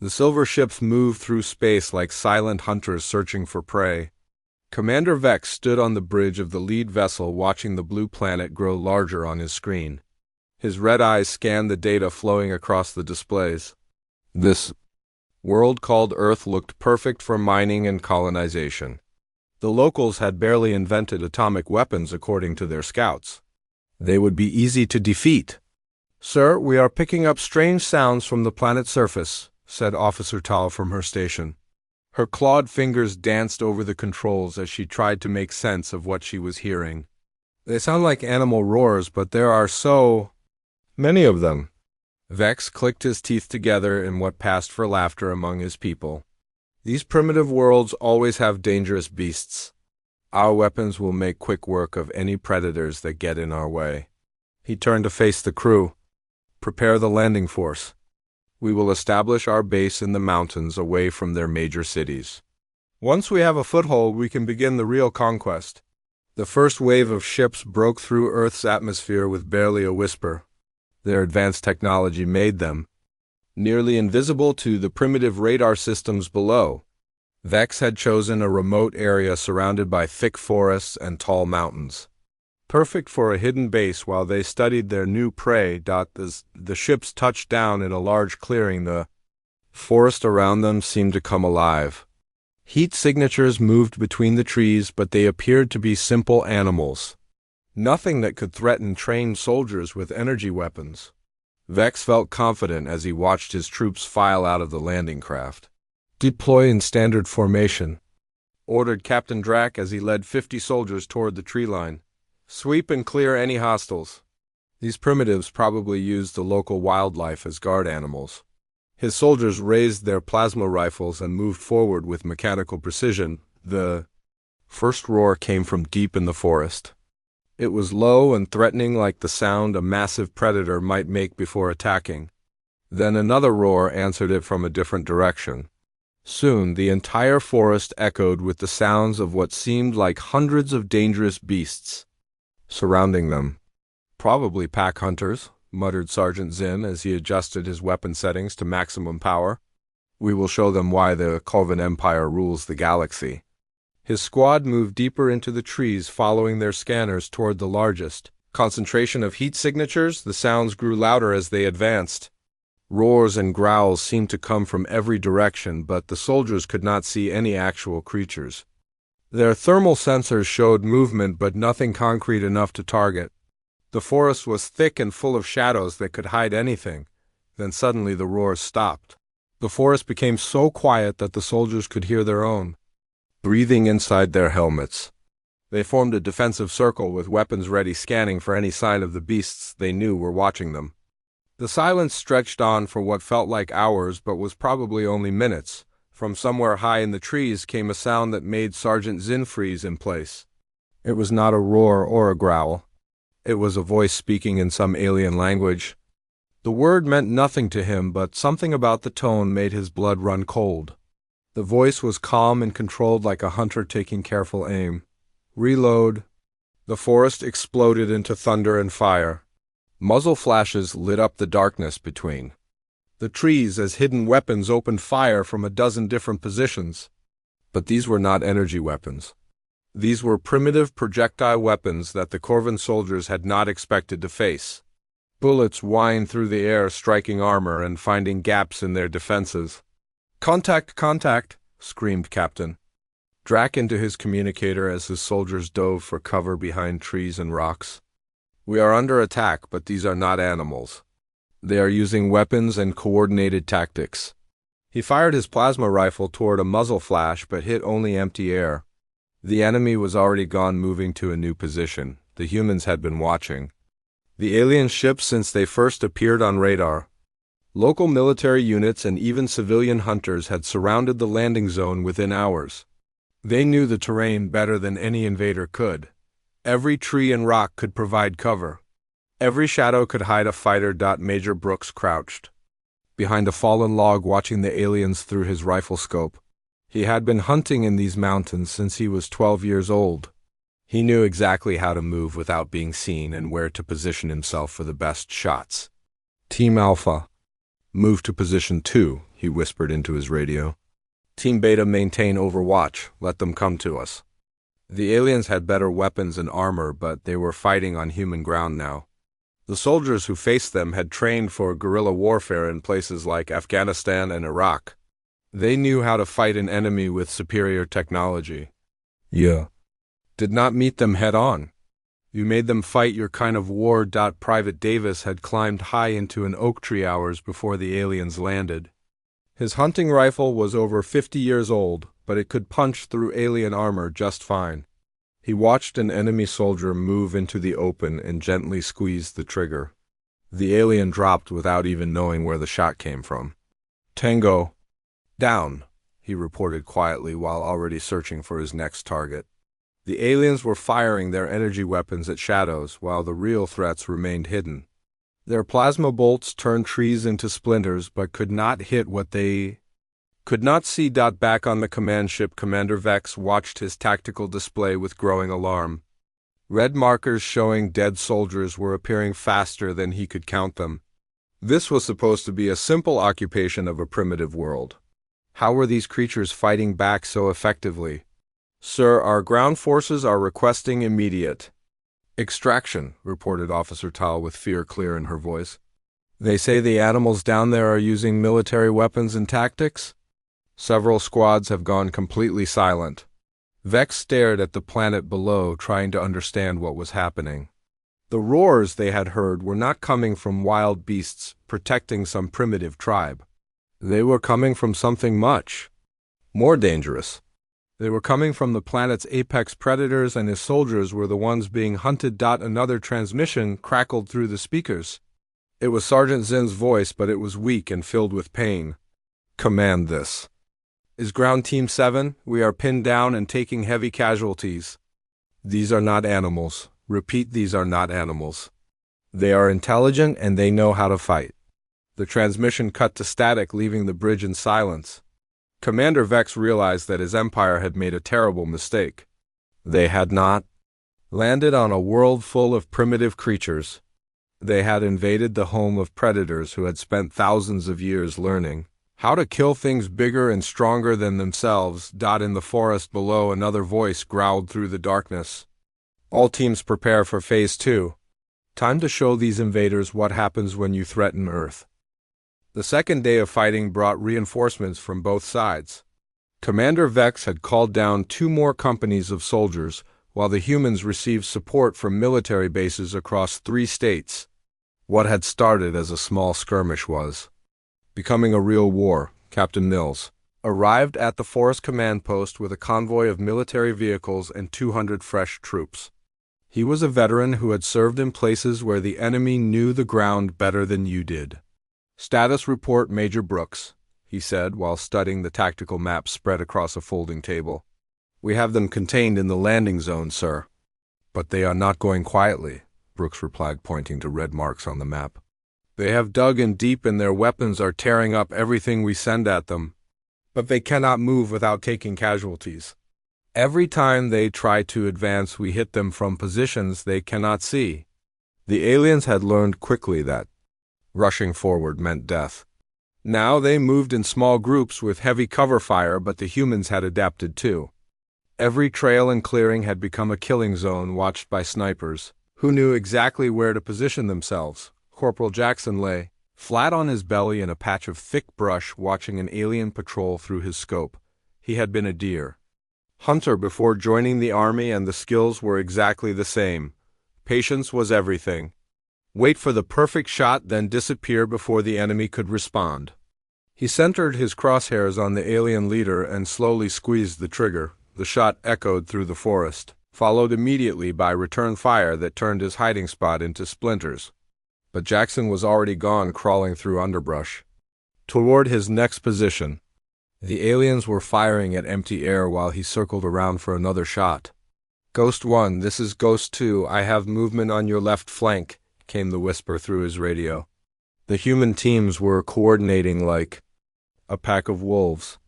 The silver ships moved through space like silent hunters searching for prey. Commander Vex stood on the bridge of the lead vessel watching the blue planet grow larger on his screen. His red eyes scanned the data flowing across the displays. This world called Earth looked perfect for mining and colonization. The locals had barely invented atomic weapons according to their scouts. They would be easy to defeat. "Sir, we are picking up strange sounds from the planet's surface," said Officer Tal from her station. Her clawed fingers danced over the controls as she tried to make sense of what she was hearing. "They sound like animal roars, but there are so many of them." Vex clicked his teeth together in what passed for laughter among his people. "These primitive worlds always have dangerous beasts. Our weapons will make quick work of any predators that get in our way." He turned to face the crew. "Prepare the landing force. We will establish our base in the mountains away from their major cities. Once we have a foothold, we can begin the real conquest." The first wave of ships broke through Earth's atmosphere with barely a whisper. Their advanced technology made them nearly invisible to the primitive radar systems below. Vex had chosen a remote area surrounded by thick forests and tall mountains. Perfect for a hidden base while they studied their new prey. The ships touched down in a large clearing. The forest around them seemed to come alive. Heat signatures moved between the trees, but they appeared to be simple animals. Nothing that could threaten trained soldiers with energy weapons. Vex felt confident as he watched his troops file out of the landing craft. "Deploy in standard formation," ordered Captain Drac as he led 50 soldiers toward the tree line. "Sweep and clear any hostiles." These primitives probably used the local wildlife as guard animals. His soldiers raised their plasma rifles and moved forward with mechanical precision. The first roar came from deep in the forest. It was low and threatening, like the sound a massive predator might make before attacking. Then another roar answered it from a different direction. Soon the entire forest echoed with the sounds of what seemed like hundreds of dangerous beasts surrounding them. "Probably pack hunters," muttered Sergeant Zinn as he adjusted his weapon settings to maximum power. "We will show them why the Coven Empire rules the galaxy." His squad moved deeper into the trees, following their scanners toward the largest concentration of heat signatures. The sounds grew louder as they advanced. Roars and growls seemed to come from every direction, but the soldiers could not see any actual creatures. Their thermal sensors showed movement, but nothing concrete enough to target. The forest was thick and full of shadows that could hide anything. Then suddenly the roars stopped. The forest became so quiet that the soldiers could hear their own breathing inside their helmets. They formed a defensive circle with weapons ready, scanning for any sign of the beasts they knew were watching them. The silence stretched on for what felt like hours, but was probably only minutes. From somewhere high in the trees came a sound that made Sergeant Zinn freeze in place. It was not a roar or a growl. It was a voice speaking in some alien language. The word meant nothing to him, but something about the tone made his blood run cold. The voice was calm and controlled, like a hunter taking careful aim. "Reload." The forest exploded into thunder and fire. Muzzle flashes lit up the darkness between. The trees, as hidden weapons, opened fire from a dozen different positions. But these were not energy weapons. These were primitive projectile weapons that the Corvan soldiers had not expected to face. Bullets whined through the air, striking armor and finding gaps in their defenses. "Contact, contact," screamed Captain Drac into his communicator as his soldiers dove for cover behind trees and rocks. "We are under attack, but these are not animals. They are using weapons and coordinated tactics." He fired his plasma rifle toward a muzzle flash, but hit only empty air. The enemy was already gone, moving to a new position. The humans had been watching the alien ships since they first appeared on radar. Local military units and even civilian hunters had surrounded the landing zone within hours. They knew the terrain better than any invader could. Every tree and rock could provide cover. Every shadow could hide a fighter. Major Brooks crouched behind a fallen log, watching the aliens through his rifle scope. He had been hunting in these mountains since he was 12 years old. He knew exactly how to move without being seen and where to position himself for the best shots. "Team Alpha," Move to position 2, he whispered into his radio. Team Beta maintain overwatch, let them come to us. The aliens had better weapons and armor, but they were fighting on human ground now. The soldiers who faced them had trained for guerrilla warfare in places like Afghanistan and Iraq. They knew how to fight an enemy with superior technology. Yeah. Did not meet them head on. You made them fight your kind of war. Private Davis had climbed high into an oak tree hours before the aliens landed. His hunting rifle was over 50 years old, but it could punch through alien armor just fine. He watched an enemy soldier move into the open and gently squeezed the trigger. The alien dropped without even knowing where the shot came from. Tango. Down, he reported quietly while already searching for his next target. The aliens were firing their energy weapons at shadows while the real threats remained hidden. Their plasma bolts turned trees into splinters but could not hit what they could not see. Back on the command ship, Commander Vex watched his tactical display with growing alarm. Red markers showing dead soldiers were appearing faster than he could count them. This was supposed to be a simple occupation of a primitive world. How were these creatures fighting back so effectively? Sir, our ground forces are requesting immediate extraction, reported Officer Tal with fear clear in her voice. They say the animals down there are using military weapons and tactics? Several squads have gone completely silent. Vex stared at the planet below, trying to understand what was happening. The roars they had heard were not coming from wild beasts protecting some primitive tribe. They were coming from something much more dangerous. They were coming from the planet's apex predators, and his soldiers were the ones being hunted. Another transmission crackled through the speakers. It was Sergeant Zin's voice, but it was weak and filled with pain. Command this. Is Ground Team 7? We are pinned down and taking heavy casualties. These are not animals. Repeat, these are not animals. They are intelligent and they know how to fight. The transmission cut to static, leaving the bridge in silence. Commander Vex realized that his empire had made a terrible mistake. They had not landed on a world full of primitive creatures. They had invaded the home of predators who had spent thousands of years learning how to kill things bigger and stronger than themselves. In the forest below, another voice growled through the darkness. All teams prepare for Phase 2. Time to show these invaders what happens when you threaten Earth. The second day of fighting brought reinforcements from both sides. Commander Vex had called down 2 more companies of soldiers, while the humans received support from military bases across 3 states. What had started as a small skirmish was becoming a real war. Captain Mills arrived at the forest command post with a convoy of military vehicles and 200 fresh troops. He was a veteran who had served in places where the enemy knew the ground better than you did. Status report, Major Brooks, he said while studying the tactical map spread across a folding table. We have them contained in the landing zone, sir. But they are not going quietly, Brooks replied, pointing to red marks on the map. They have dug in deep and their weapons are tearing up everything we send at them. But they cannot move without taking casualties. Every time they try to advance, we hit them from positions they cannot see. The aliens had learned quickly that rushing forward meant death. Now they moved in small groups with heavy cover fire, but the humans had adapted too. Every trail and clearing had become a killing zone watched by snipers, who knew exactly where to position themselves. Corporal Jackson lay flat on his belly in a patch of thick brush, watching an alien patrol through his scope. He had been a deer hunter before joining the army, and the skills were exactly the same. Patience was everything. Wait for the perfect shot, then disappear before the enemy could respond. He centered his crosshairs on the alien leader and slowly squeezed the trigger. The shot echoed through the forest, followed immediately by return fire that turned his hiding spot into splinters. But Jackson was already gone, crawling through underbrush toward his next position. The aliens were firing at empty air while he circled around for another shot. Ghost 1, this is Ghost 2. I have movement on your left flank, came the whisper through his radio. The human teams were coordinating like a pack of wolves.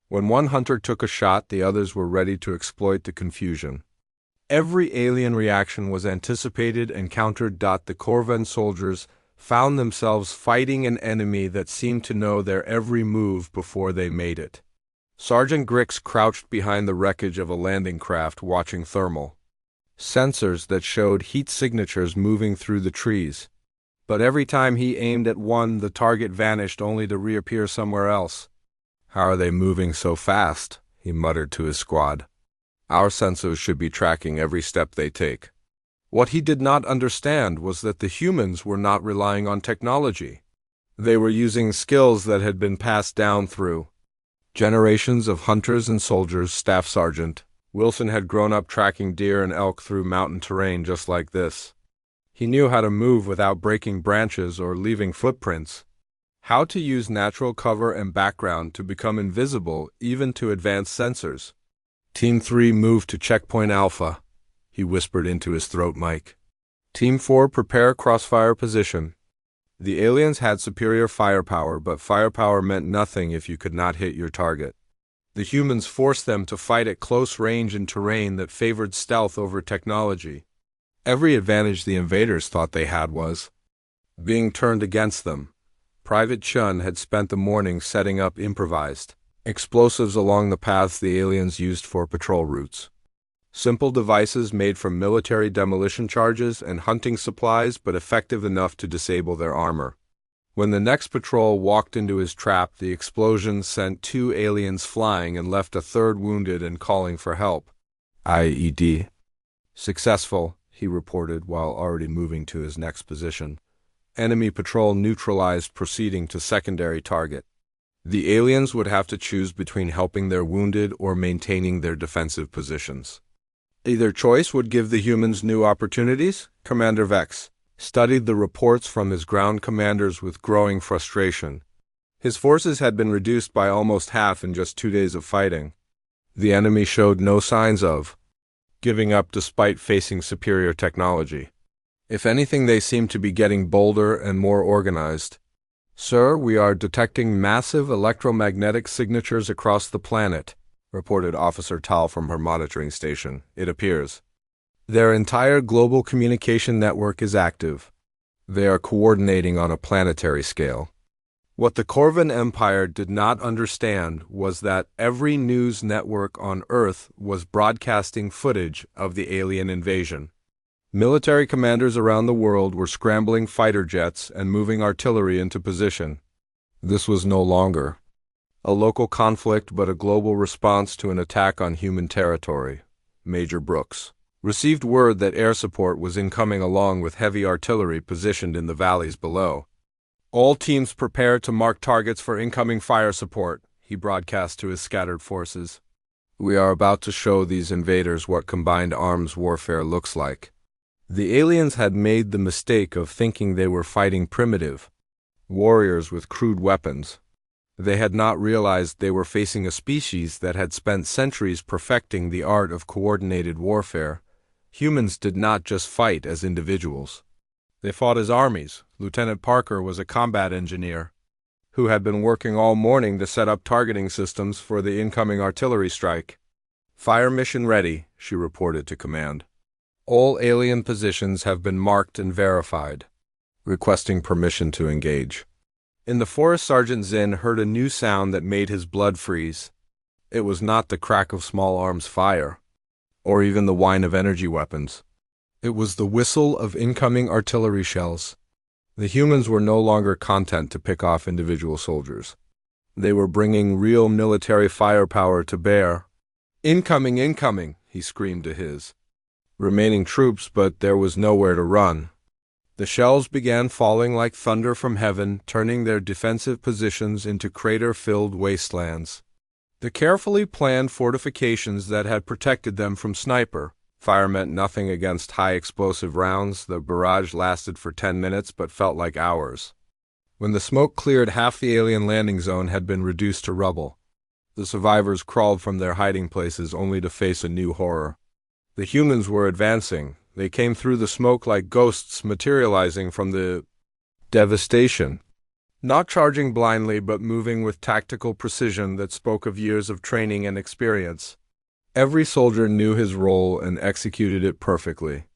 When one hunter took a shot, the others were ready to exploit the confusion. Every alien reaction was anticipated and countered. The Corvan soldiers found themselves fighting an enemy that seemed to know their every move before they made it. Sergeant Grix crouched behind the wreckage of a landing craft watching thermal sensors that showed heat signatures moving through the trees. But every time he aimed at one, the target vanished only to reappear somewhere else. "How are they moving so fast?" he muttered to his squad. "Our sensors should be tracking every step they take." What he did not understand was that the humans were not relying on technology. They were using skills that had been passed down through generations of hunters and soldiers. Staff Sergeant Wilson had grown up tracking deer and elk through mountain terrain just like this. He knew how to move without breaking branches or leaving footprints, how to use natural cover and background to become invisible even to advanced sensors. "Team 3 move to Checkpoint Alpha," he whispered into his throat mic. "Team 4 prepare crossfire position." The aliens had superior firepower, but firepower meant nothing if you could not hit your target. The humans forced them to fight at close range in terrain that favored stealth over technology. Every advantage the invaders thought they had was being turned against them. Private Chun had spent the morning setting up improvised explosives along the paths the aliens used for patrol routes. Simple devices made from military demolition charges and hunting supplies, but effective enough to disable their armor. When the next patrol walked into his trap, the explosion sent 2 aliens flying and left a third wounded and calling for help. IED. "Successful," he reported while already moving to his next position. Enemy patrol neutralized, proceeding to secondary target. The aliens would have to choose between helping their wounded or maintaining their defensive positions. Either choice would give the humans new opportunities. Commander Vex studied the reports from his ground commanders with growing frustration. His forces had been reduced by almost half in just 2 days of fighting. The enemy showed no signs of giving up despite facing superior technology. If anything, they seemed to be getting bolder and more organized. "Sir, we are detecting massive electromagnetic signatures across the planet," reported Officer Tal from her monitoring station. "It appears their entire global communication network is active. They are coordinating on a planetary scale." What the Corvan Empire did not understand was that every news network on Earth was broadcasting footage of the alien invasion. Military commanders around the world were scrambling fighter jets and moving artillery into position. This was no longer a local conflict, but a global response to an attack on human territory. Major Brooks received word that air support was incoming along with heavy artillery positioned in the valleys below. "All teams prepare to mark targets for incoming fire support," he broadcast to his scattered forces. "We are about to show these invaders what combined arms warfare looks like." The aliens had made the mistake of thinking they were fighting primitive warriors with crude weapons. They had not realized they were facing a species that had spent centuries perfecting the art of coordinated warfare. Humans did not just fight as individuals. They fought as armies. Lieutenant Parker was a combat engineer who had been working all morning to set up targeting systems for the incoming artillery strike. "Fire mission ready," she reported to command. "All alien positions have been marked and verified. Requesting permission to engage." In the forest, Sergeant Zinn heard a new sound that made his blood freeze. It was not the crack of small arms fire, or even the whine of energy weapons. It was the whistle of incoming artillery shells. The humans were no longer content to pick off individual soldiers. They were bringing real military firepower to bear. "Incoming, incoming," he screamed to his remaining troops, but there was nowhere to run. The shells began falling like thunder from heaven, turning their defensive positions into crater-filled wastelands. The carefully planned fortifications that had protected them from sniper fire meant nothing against high-explosive rounds. The barrage lasted for 10 minutes but felt like hours. When the smoke cleared, half the alien landing zone had been reduced to rubble. The survivors crawled from their hiding places only to face a new horror. The humans were advancing. They came through the smoke like ghosts materializing from the devastation, not charging blindly but moving with tactical precision that spoke of years of training and experience. Every soldier knew his role and executed it perfectly.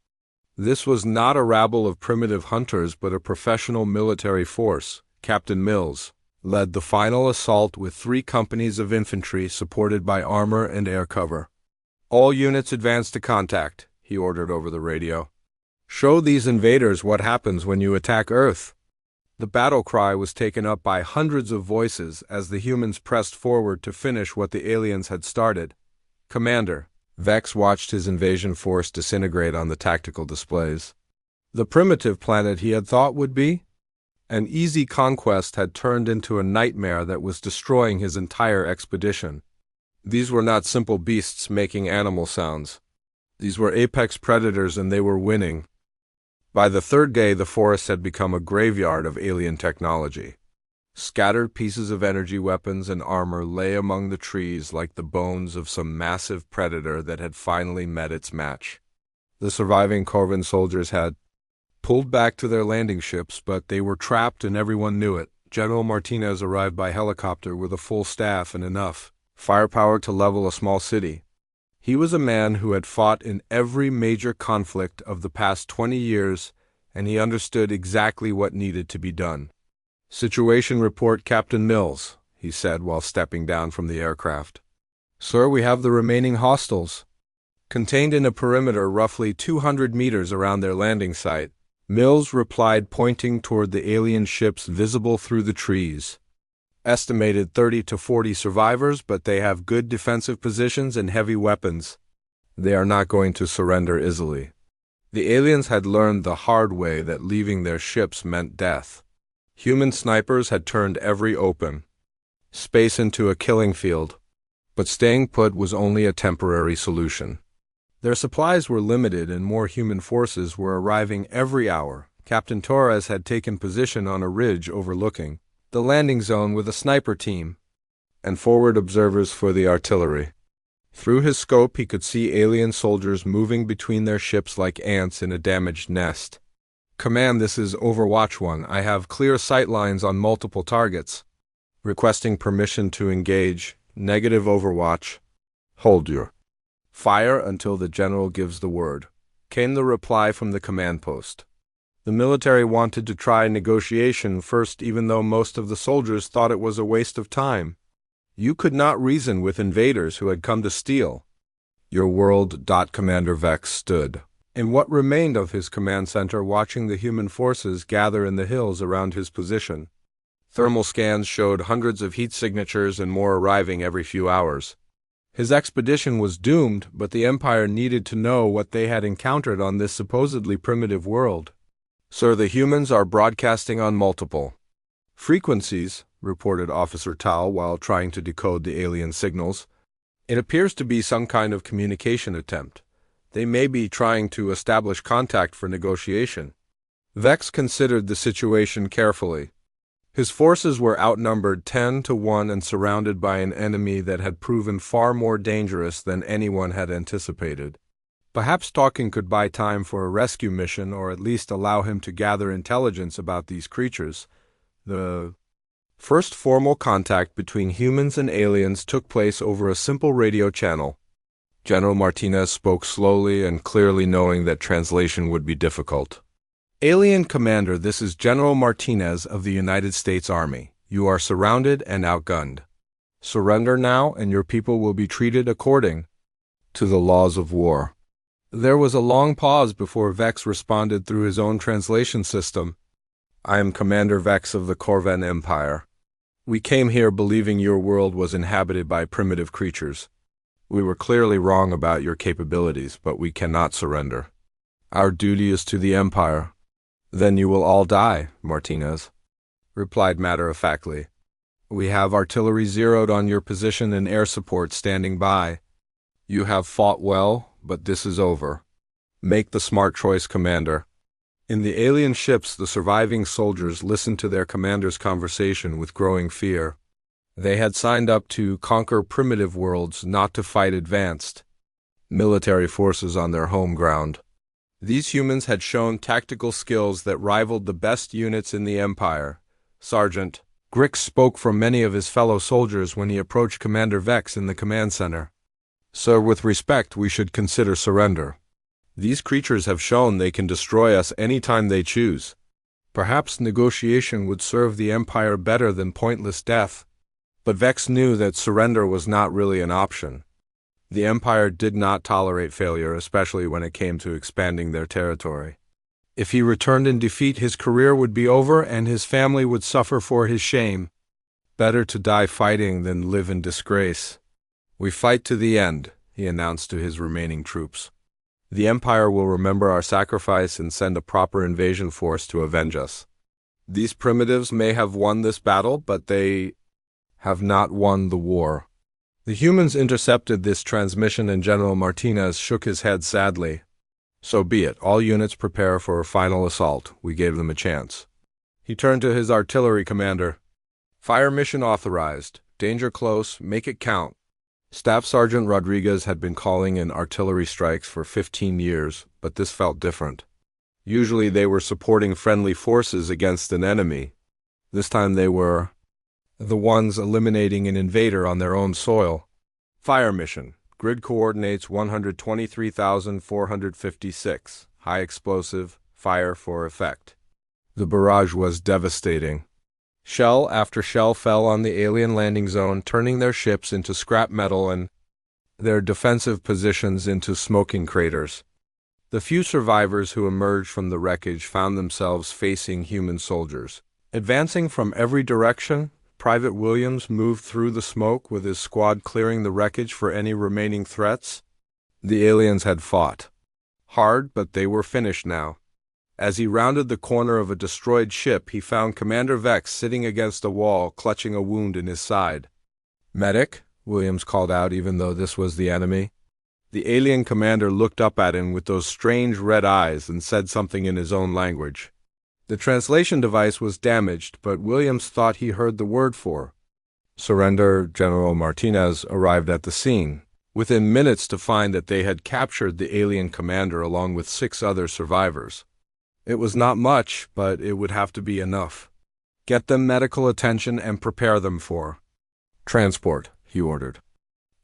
This was not a rabble of primitive hunters but a professional military force. Captain Mills led the final assault with 3 companies of infantry supported by armor and air cover. "All units advance to contact," he ordered over the radio. "Show these invaders what happens when you attack Earth." The battle cry was taken up by hundreds of voices as the humans pressed forward to finish what the aliens had started. "Commander," Vex watched his invasion force disintegrate on the tactical displays. The primitive planet he had thought would be an easy conquest had turned into a nightmare that was destroying his entire expedition. These were not simple beasts making animal sounds. These were apex predators, and they were winning. By the 3rd day, the forest had become a graveyard of alien technology. Scattered pieces of energy weapons and armor lay among the trees like the bones of some massive predator that had finally met its match. The surviving Corvan soldiers had pulled back to their landing ships, but they were trapped and everyone knew it. General Martinez arrived by helicopter with a full staff and enough firepower to level a small city. He was a man who had fought in every major conflict of the past 20 years, and he understood exactly what needed to be done. "Situation report, Captain Mills," he said while stepping down from the aircraft. "Sir, we have the remaining hostiles contained in a perimeter roughly 200 meters around their landing site," Mills replied, pointing toward the alien ships visible through the trees. "Estimated 30 to 40 survivors, but they have good defensive positions and heavy weapons. They are not going to surrender easily." The aliens had learned the hard way that leaving their ships meant death. Human snipers had turned every open space into a killing field, but staying put was only a temporary solution. Their supplies were limited and more human forces were arriving every hour. Captain Torres had taken position on a ridge overlooking the landing zone with a sniper team and forward observers for the artillery. Through his scope, he could see alien soldiers moving between their ships like ants in a damaged nest. "Command, this is Overwatch 1. I have clear sight lines on multiple targets. Requesting permission to engage. Negative, Overwatch. Hold your fire until the general gives the word," came the reply from the command post. The military wanted to try negotiation first, even though most of the soldiers thought it was a waste of time. You could not reason with invaders who had come to steal your world. Commander Vex stood in what remained of his command center, watching the human forces gather in the hills around his position. Thermal scans showed hundreds of heat signatures and more arriving every few hours. His expedition was doomed, but the Empire needed to know what they had encountered on this supposedly primitive world. "Sir, the humans are broadcasting on multiple frequencies," reported Officer Tal while trying to decode the alien signals. "It appears to be some kind of communication attempt. They may be trying to establish contact for negotiation." Vex considered the situation carefully. His forces were outnumbered 10 to 1 and surrounded by an enemy that had proven far more dangerous than anyone had anticipated. Perhaps talking could buy time for a rescue mission, or at least allow him to gather intelligence about these creatures. The first formal contact between humans and aliens took place over a simple radio channel. General Martinez spoke slowly and clearly, knowing that translation would be difficult. "Alien Commander, this is General Martinez of the United States Army. You are surrounded and outgunned. Surrender now, and your people will be treated according to the laws of war." There was a long pause before Vex responded through his own translation system. "I am Commander Vex of the Corvan Empire. We came here believing your world was inhabited by primitive creatures. We were clearly wrong about your capabilities, but we cannot surrender. Our duty is to the Empire." "Then you will all die," Martinez replied matter-of-factly. "We have artillery zeroed on your position and air support standing by. You have fought well, but this is over. Make the smart choice, Commander." In the alien ships, the surviving soldiers listened to their commander's conversation with growing fear. They had signed up to conquer primitive worlds, not to fight advanced military forces on their home ground. These humans had shown tactical skills that rivaled the best units in the Empire. Sergeant Grix spoke for many of his fellow soldiers when he approached Commander Vex in the command center. "Sir, with respect, we should consider surrender. These creatures have shown they can destroy us any time they choose. Perhaps negotiation would serve the Empire better than pointless death. But Vex knew that surrender was not really an option. The Empire did not tolerate failure, especially when it came to expanding their territory. If he returned in defeat, his career would be over and his family would suffer for his shame. Better to die fighting than live in disgrace. "We fight to the end," he announced to his remaining troops. "The Empire will remember our sacrifice and send a proper invasion force to avenge us. These primitives may have won this battle, but they have not won the war." The humans intercepted this transmission and General Martinez shook his head sadly. "So be it. All units prepare for a final assault. We gave them a chance." He turned to his artillery commander. "Fire mission authorized. Danger close. Make it count." Staff Sergeant Rodriguez had been calling in artillery strikes for 15 years, but this felt different. Usually they were supporting friendly forces against an enemy. This time they were the ones eliminating an invader on their own soil. Fire mission. Grid coordinates 123,456. High explosive. Fire for effect. The barrage was devastating. Shell after shell fell on the alien landing zone, turning their ships into scrap metal and their defensive positions into smoking craters. The few survivors who emerged from the wreckage found themselves facing human soldiers. Advancing from every direction, Private Williams moved through the smoke with his squad clearing the wreckage for any remaining threats. The aliens had fought hard, but they were finished now. As he rounded the corner of a destroyed ship, he found Commander Vex sitting against a wall, clutching a wound in his side. "Medic," Williams called out, even though this was the enemy. The alien commander looked up at him with those strange red eyes and said something in his own language. The translation device was damaged, but Williams thought he heard the word for surrender. General Martinez arrived at the scene, within minutes to find that they had captured the alien commander along with 6 other survivors. It was not much, but it would have to be enough. "Get them medical attention and prepare them for transport," he ordered.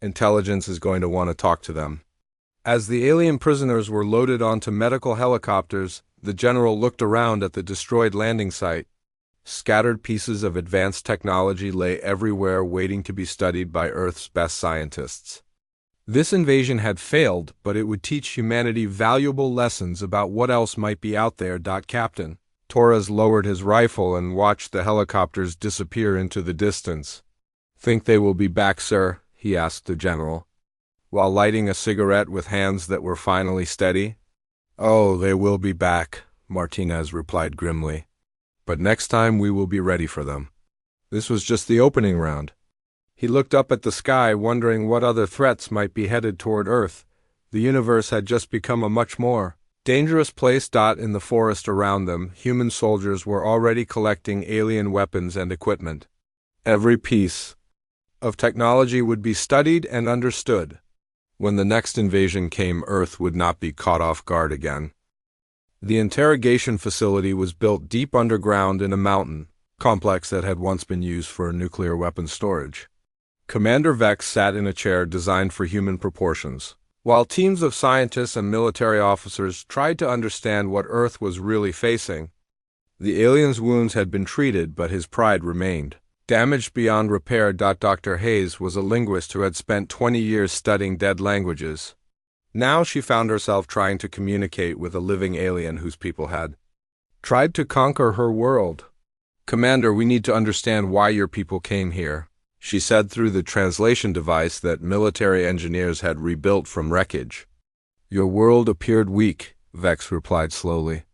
"Intelligence is going to want to talk to them." As the alien prisoners were loaded onto medical helicopters, the general looked around at the destroyed landing site. Scattered pieces of advanced technology lay everywhere, waiting to be studied by Earth's best scientists. This invasion had failed, but it would teach humanity valuable lessons about what else might be out there. Captain Torres lowered his rifle and watched the helicopters disappear into the distance. "Think they will be back, sir?" he asked the general, while lighting a cigarette with hands that were finally steady. "Oh, they will be back," Martinez replied grimly. "But next time we will be ready for them." This was just the opening round. He looked up at the sky, wondering what other threats might be headed toward Earth. The universe had just become a much more dangerous place. In the forest around them, human soldiers were already collecting alien weapons and equipment. Every piece of technology would be studied and understood. When the next invasion came, Earth would not be caught off guard again. The interrogation facility was built deep underground in a mountain complex that had once been used for nuclear weapons storage. Commander Vex sat in a chair designed for human proportions, while teams of scientists and military officers tried to understand what Earth was really facing. The alien's wounds had been treated, but his pride remained damaged beyond repair. Dr. Hayes was a linguist who had spent 20 years studying dead languages. Now she found herself trying to communicate with a living alien whose people had tried to conquer her world. "Commander, we need to understand why your people came here," she said through the translation device that military engineers had rebuilt from wreckage. "Your world appeared weak," Vex replied slowly.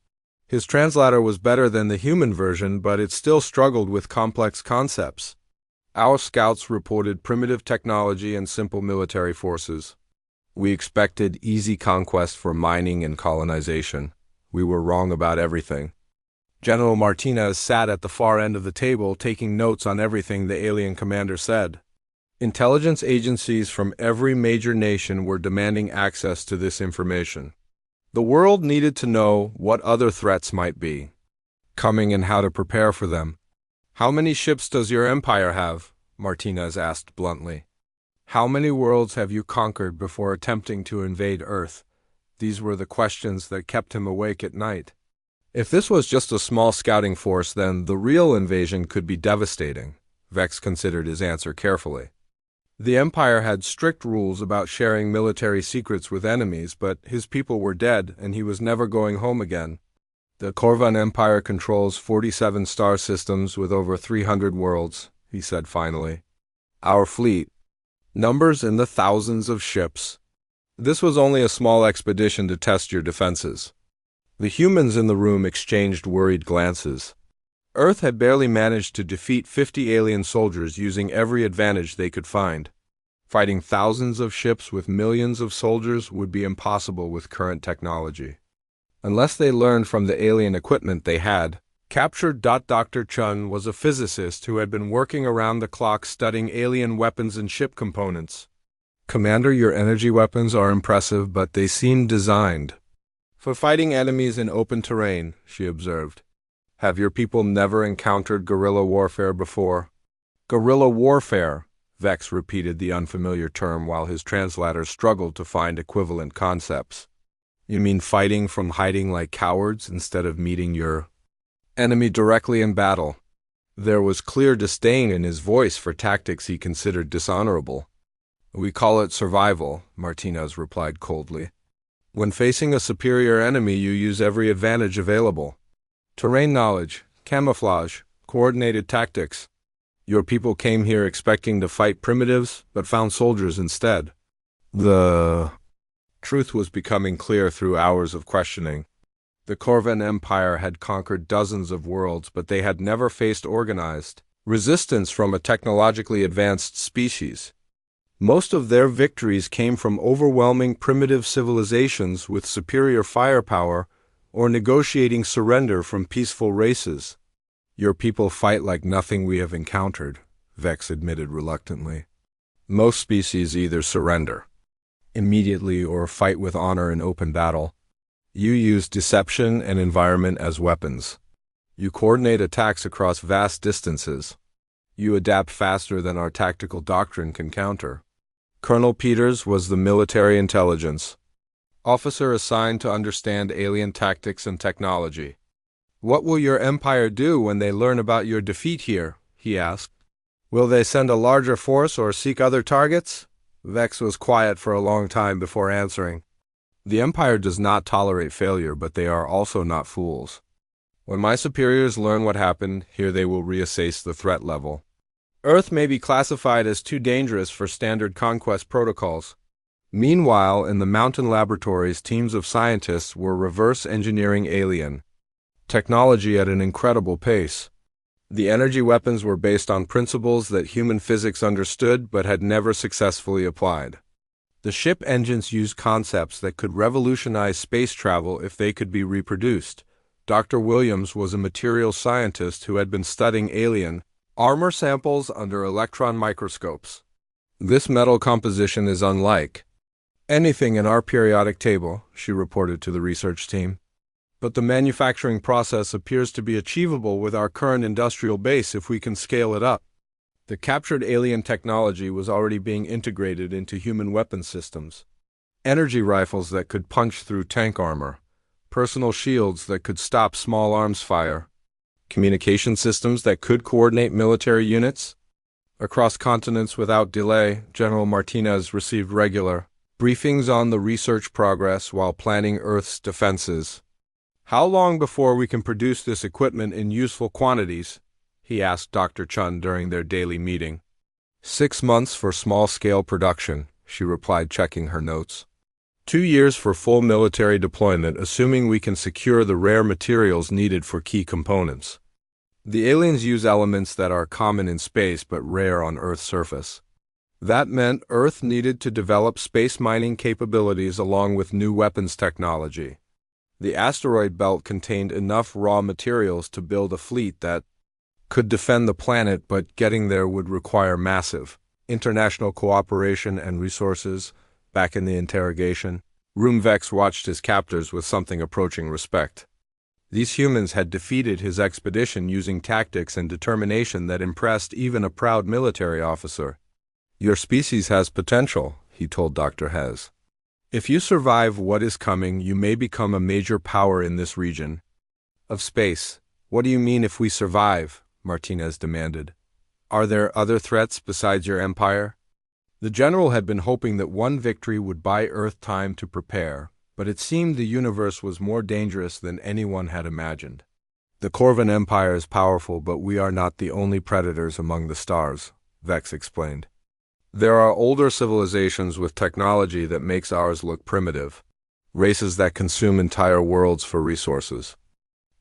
His translator was better than the human version, but it still struggled with complex concepts. "Our scouts reported primitive technology and simple military forces. We expected easy conquest for mining and colonization. We were wrong about everything." General Martinez sat at the far end of the table, taking notes on everything the alien commander said. Intelligence agencies from every major nation were demanding access to this information. The world needed to know what other threats might be coming and how to prepare for them. "How many ships does your empire have?" Martinez asked bluntly. "How many worlds have you conquered before attempting to invade Earth?" These were the questions that kept him awake at night. If this was just a small scouting force, then the real invasion could be devastating. Vex considered his answer carefully. The Empire had strict rules about sharing military secrets with enemies, but his people were dead, and he was never going home again. The Corvan Empire controls 47 star systems with over 300 worlds, he said finally. Our fleet. Numbers in the thousands of ships. This was only a small expedition to test your defenses. The humans in the room exchanged worried glances. Earth had barely managed to defeat 50 alien soldiers using every advantage they could find. Fighting thousands of ships with millions of soldiers would be impossible with current technology. Unless they learned from the alien equipment they had. Captured. Dr. Chun was a physicist who had been working around the clock studying alien weapons and ship components. Commander, your energy weapons are impressive, but they seem designed for fighting enemies in open terrain, she observed. Have your people never encountered guerrilla warfare before? Guerrilla warfare, Vex repeated the unfamiliar term while his translator struggled to find equivalent concepts. You mean fighting from hiding like cowards instead of meeting your enemy directly in battle? There was clear disdain in his voice for tactics he considered dishonorable. We call it survival, Martinez replied coldly. When facing a superior enemy, you use every advantage available. Terrain knowledge, camouflage, coordinated tactics. Your people came here expecting to fight primitives, but found soldiers instead. The truth was becoming clear through hours of questioning. The Corvan Empire had conquered dozens of worlds, but they had never faced organized resistance from a technologically advanced species. Most of their victories came from overwhelming primitive civilizations with superior firepower or negotiating surrender from peaceful races. Your people fight like nothing we have encountered, Vex admitted reluctantly. Most species either surrender immediately or fight with honor in open battle. You use deception and environment as weapons. You coordinate attacks across vast distances. You adapt faster than our tactical doctrine can counter. Colonel Peters was the military intelligence officer assigned to understand alien tactics and technology. What will your empire do when they learn about your defeat here? He asked. Will they send a larger force or seek other targets? Vex was quiet for a long time before answering. The Empire does not tolerate failure, but they are also not fools. When my superiors learn what happened, here they will reassess the threat level. Earth may be classified as too dangerous for standard conquest protocols. Meanwhile, in the mountain laboratories, teams of scientists were reverse engineering alien technology at an incredible pace. The energy weapons were based on principles that human physics understood but had never successfully applied. The ship engines used concepts that could revolutionize space travel if they could be reproduced. Dr. Williams was a materials scientist who had been studying alien armor samples under electron microscopes. This metal composition is unlike anything in our periodic table, she reported to the research team. But the manufacturing process appears to be achievable with our current industrial base if we can scale it up. The captured alien technology was already being integrated into human weapon systems. Energy rifles that could punch through tank armor, personal shields that could stop small arms fire, communication systems that could coordinate military units. Across continents without delay, General Martinez received regular briefings on the research progress while planning Earth's defenses. How long before we can produce this equipment in useful quantities? He asked Dr. Chun during their daily meeting. 6 months for small-scale production, she replied, checking her notes. 2 years for full military deployment, assuming we can secure the rare materials needed for key components. The aliens use elements that are common in space but rare on Earth's surface. That meant Earth needed to develop space mining capabilities along with new weapons technology. The asteroid belt contained enough raw materials to build a fleet that could defend the planet, but getting there would require massive international cooperation and resources. Back in the interrogation room, Vex watched his captors with something approaching respect. These humans had defeated his expedition using tactics and determination that impressed even a proud military officer. Your species has potential, he told Dr. Hez. If you survive what is coming, you may become a major power in this region of space. What do you mean if we survive? Martinez demanded. Are there other threats besides your empire? The general had been hoping that one victory would buy Earth time to prepare, but it seemed the universe was more dangerous than anyone had imagined. The Corvan Empire is powerful, but we are not the only predators among the stars, Vex explained. There are older civilizations with technology that makes ours look primitive, races that consume entire worlds for resources,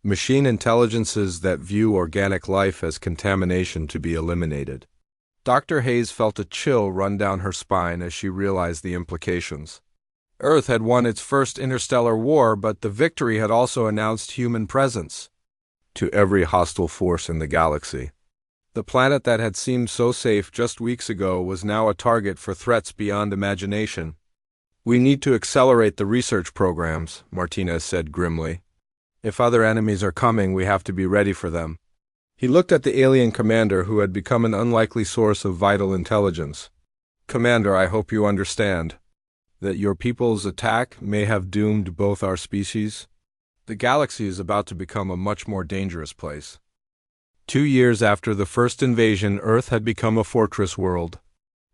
machine intelligences that view organic life as contamination to be eliminated. Dr. Hayes felt a chill run down her spine as she realized the implications. Earth had won its first interstellar war, but the victory had also announced human presence to every hostile force in the galaxy. The planet that had seemed so safe just weeks ago was now a target for threats beyond imagination. We need to accelerate the research programs, Martinez said grimly. If other enemies are coming, we have to be ready for them. He looked at the alien commander who had become an unlikely source of vital intelligence. Commander, I hope you understand that your people's attack may have doomed both our species. The galaxy is about to become a much more dangerous place. 2 years after the first invasion, Earth had become a fortress world.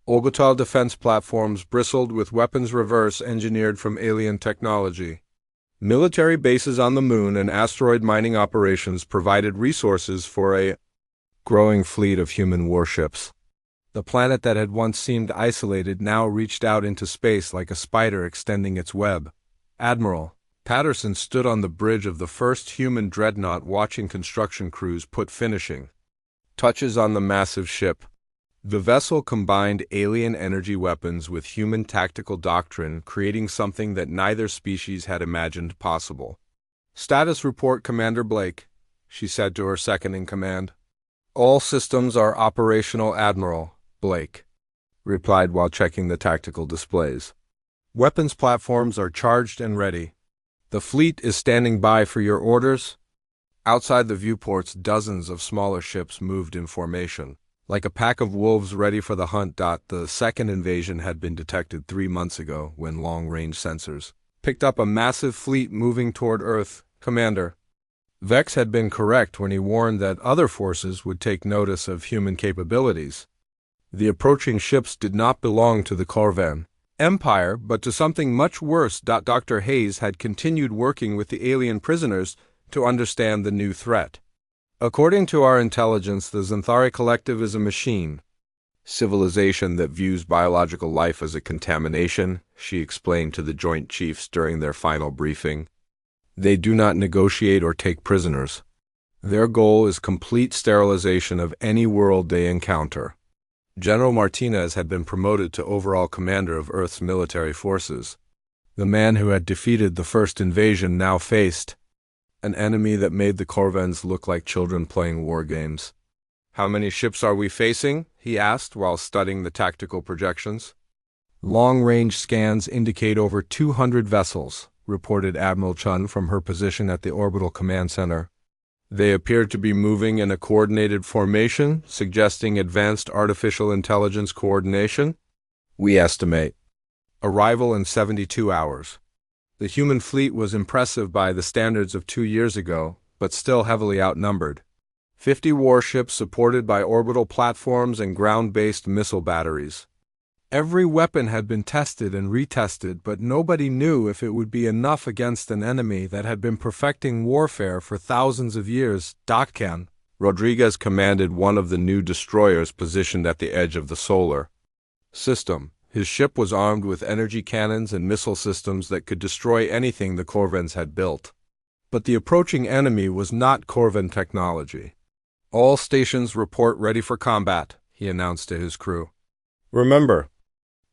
Orbital defense platforms bristled with weapons reverse-engineered from alien technology. Military bases on the moon and asteroid mining operations provided resources for a growing fleet of human warships. The planet that had once seemed isolated now reached out into space like a spider extending its web. Admiral Patterson stood on the bridge of the first human dreadnought watching construction crews put finishing touches on the massive ship. The vessel combined alien energy weapons with human tactical doctrine, creating something that neither species had imagined possible. Status report, Commander Blake, she said to her second-in-command. All systems are operational, Admiral, Blake replied while checking the tactical displays. Weapons platforms are charged and ready. The fleet is standing by for your orders. Outside the viewports, dozens of smaller ships moved in formation, like a pack of wolves ready for the hunt. The second invasion had been detected 3 months ago when long-range sensors picked up a massive fleet moving toward Earth, Commander. Vex had been correct when he warned that other forces would take notice of human capabilities. The approaching ships did not belong to the Corvan Empire, but to something much worse. Dr. Hayes had continued working with the alien prisoners to understand the new threat. According to our intelligence, the Xanthari Collective is a machine civilization that views biological life as a contamination, she explained to the Joint Chiefs during their final briefing. They do not negotiate or take prisoners. Their goal is complete sterilization of any world they encounter. General Martinez had been promoted to overall commander of Earth's military forces. The man who had defeated the first invasion now faced an enemy that made the Corvans look like children playing war games. How many ships are we facing? He asked while studying the tactical projections. Long-range scans indicate over 200 vessels, reported Admiral Chun from her position at the Orbital Command Center. They appear to be moving in a coordinated formation, suggesting advanced artificial intelligence coordination. We estimate arrival in 72 hours. The human fleet was impressive by the standards of 2 years ago, but still heavily outnumbered. 50 warships supported by orbital platforms and ground-based missile batteries. Every weapon had been tested and retested, but nobody knew if it would be enough against an enemy that had been perfecting warfare for thousands of years. Can Rodriguez commanded one of the new destroyers positioned at the edge of the solar system. His ship was armed with energy cannons and missile systems that could destroy anything the Corvans had built. But the approaching enemy was not Corvan technology. All stations report ready for combat, he announced to his crew. Remember,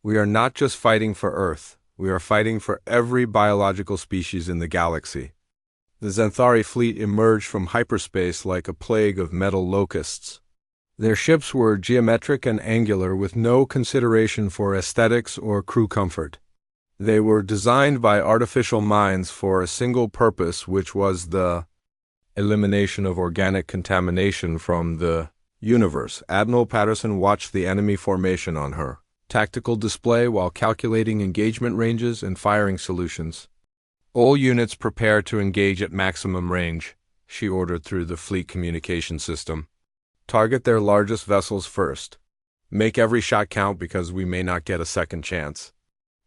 we are not just fighting for Earth, we are fighting for every biological species in the galaxy. The Xanthari fleet emerged from hyperspace like a plague of metal locusts. Their ships were geometric and angular with no consideration for aesthetics or crew comfort. They were designed by artificial minds for a single purpose, which was the elimination of organic contamination from the universe. Admiral Patterson watched the enemy formation on her Tactical display while calculating engagement ranges and firing solutions. All units prepare to engage at maximum range, she ordered through the fleet communication system. Target their largest vessels first. Make every shot count because we may not get a second chance.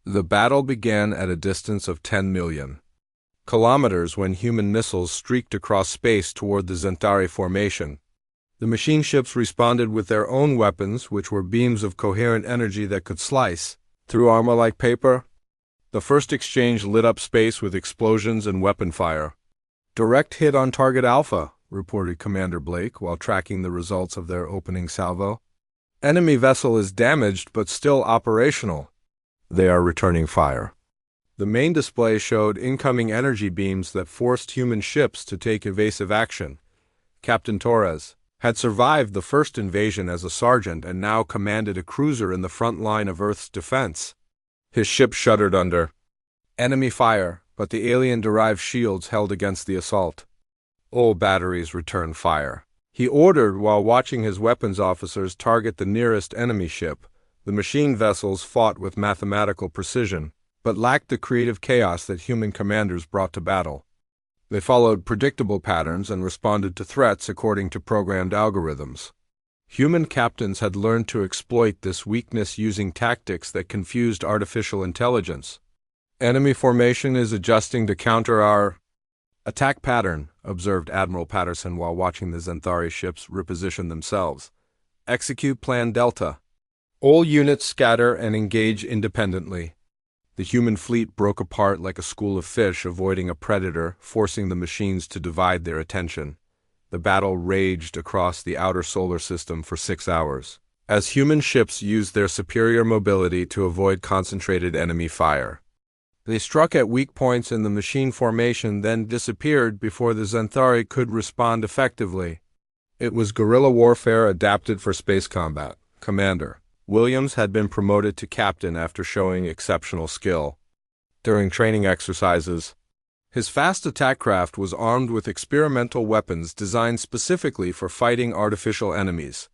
The battle began at a distance of 10 million kilometers when human missiles streaked across space toward the Zentari formation. The machine ships responded with their own weapons, which were beams of coherent energy that could slice through armor like paper. The first exchange lit up space with explosions and weapon fire. Direct hit on target Alpha, reported Commander Blake while tracking the results of their opening salvo. Enemy vessel is damaged but still operational. They are returning fire. The main display showed incoming energy beams that forced human ships to take evasive action. Captain Torres had survived the first invasion as a sergeant and now commanded a cruiser in the front line of Earth's defense. His ship shuddered under enemy fire, but the alien-derived shields held against the assault. All batteries return fire, he ordered while watching his weapons officers target the nearest enemy ship. The machine vessels fought with mathematical precision, but lacked the creative chaos that human commanders brought to battle. They followed predictable patterns and responded to threats according to programmed algorithms. Human captains had learned to exploit this weakness using tactics that confused artificial intelligence. Enemy formation is adjusting to counter our attack pattern, observed Admiral Patterson while watching the Zentari ships reposition themselves. Execute Plan Delta. All units scatter and engage independently. The human fleet broke apart like a school of fish avoiding a predator, forcing the machines to divide their attention. The battle raged across the outer solar system for 6 hours, as human ships used their superior mobility to avoid concentrated enemy fire. They struck at weak points in the machine formation, then disappeared before the Zentari could respond effectively. It was guerrilla warfare adapted for space combat. Commander Williams had been promoted to captain after showing exceptional skill. During training exercises, his fast attack craft was armed with experimental weapons designed specifically for fighting artificial enemies.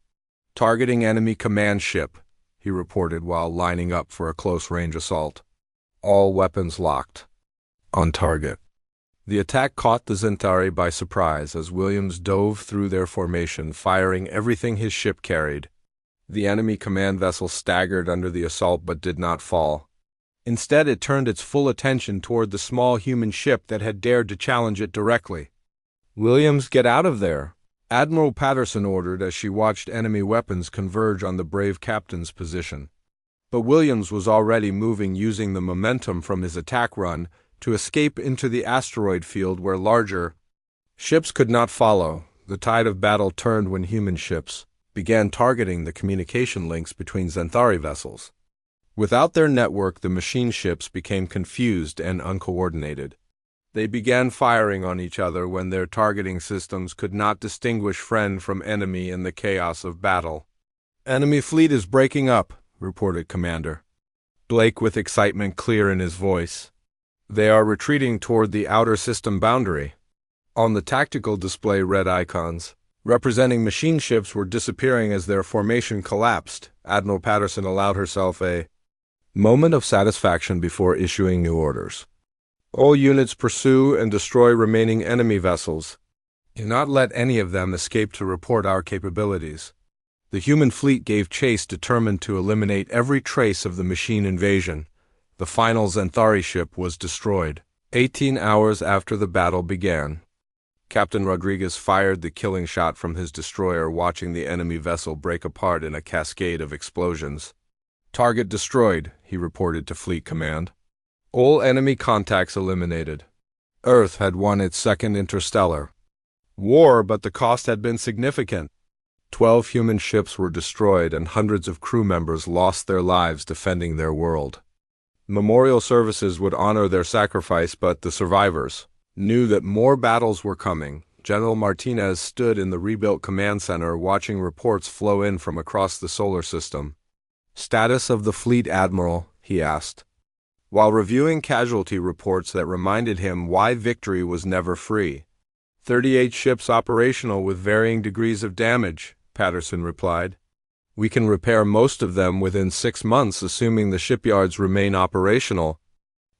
Targeting enemy command ship, he reported while lining up for a close-range assault. All weapons locked. On target. The attack caught the Zentari by surprise as Williams dove through their formation, firing everything his ship carried. The enemy command vessel staggered under the assault but did not fall. Instead, it turned its full attention toward the small human ship that had dared to challenge it directly. "Williams, get out of there," Admiral Patterson ordered as she watched enemy weapons converge on the brave captain's position. But Williams was already moving, using the momentum from his attack run to escape into the asteroid field where larger ships could not follow. The tide of battle turned when human ships began targeting the communication links between Zentari vessels. Without their network, the machine ships became confused and uncoordinated. They began firing on each other when their targeting systems could not distinguish friend from enemy in the chaos of battle. "Enemy fleet is breaking up," reported Commander Blake with excitement clear in his voice. "They are retreating toward the outer system boundary." On the tactical display, red icons representing machine ships were disappearing as their formation collapsed. Admiral Patterson allowed herself a moment of satisfaction before issuing new orders. "All units pursue and destroy remaining enemy vessels. Do not let any of them escape to report our capabilities." The human fleet gave chase, determined to eliminate every trace of the machine invasion. The final Zentari ship was destroyed. 18 hours after the battle began, Captain Rodriguez fired the killing shot from his destroyer, watching the enemy vessel break apart in a cascade of explosions. "Target destroyed," he reported to Fleet Command. All enemy contacts eliminated. Earth had won its second interstellar war, but the cost had been significant. 12 human ships were destroyed and hundreds of crew members lost their lives defending their world. Memorial services would honor their sacrifice, but the survivors knew that more battles were coming. General Martinez stood in the rebuilt command center watching reports flow in from across the solar system. "Status of the fleet, Admiral?" he asked, while reviewing casualty reports that reminded him why victory was never free. 38 ships operational with varying degrees of damage," Patterson replied. We can repair most of them within 6 months, assuming the shipyards remain operational.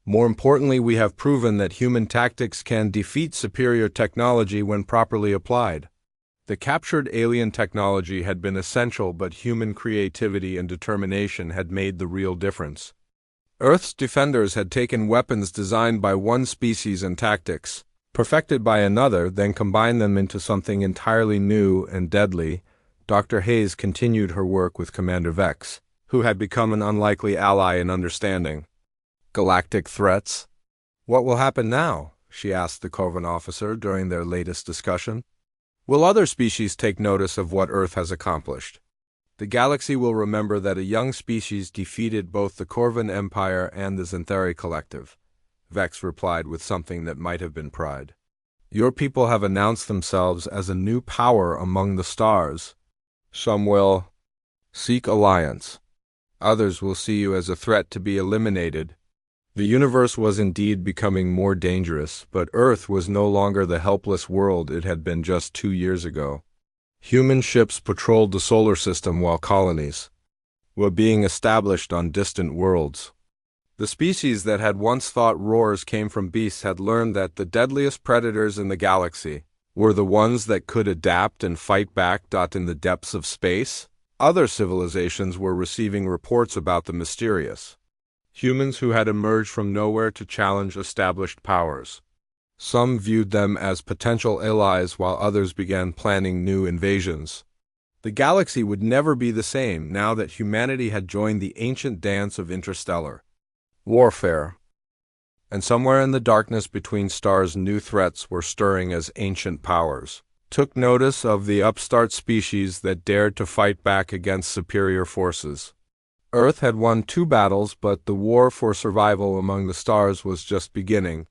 More importantly, we have proven that human tactics can defeat superior technology when properly applied. The captured alien technology had been essential, but human creativity and determination had made the real difference. Earth's defenders had taken weapons designed by one species and tactics, perfected by another, then combined them into something entirely new and deadly. Dr. Hayes continued her work with Commander Vex, who had become an unlikely ally in understanding galactic threats. "What will happen now?" she asked the Corvan officer during their latest discussion. "Will other species take notice of what Earth has accomplished? The galaxy will remember that a young species defeated both the Corvan Empire and the Xanthari Collective," Vex replied with something that might have been pride. "Your people have announced themselves as a new power among the stars. Some will seek alliance. Others will see you as a threat to be eliminated." The universe was indeed becoming more dangerous, but Earth was no longer the helpless world it had been just 2 years ago. Human ships patrolled the solar system while colonies were being established on distant worlds. The species that had once thought roars came from beasts had learned that the deadliest predators in the galaxy were the ones that could adapt and fight back. In the depths of space, other civilizations were receiving reports about the mysterious humans who had emerged from nowhere to challenge established powers. Some viewed them as potential allies, while others began planning new invasions. The galaxy would never be the same now that humanity had joined the ancient dance of interstellar warfare. And somewhere in the darkness between stars, new threats were stirring as ancient powers took notice of the upstart species that dared to fight back against superior forces. Earth had won 2 battles, but the war for survival among the stars was just beginning.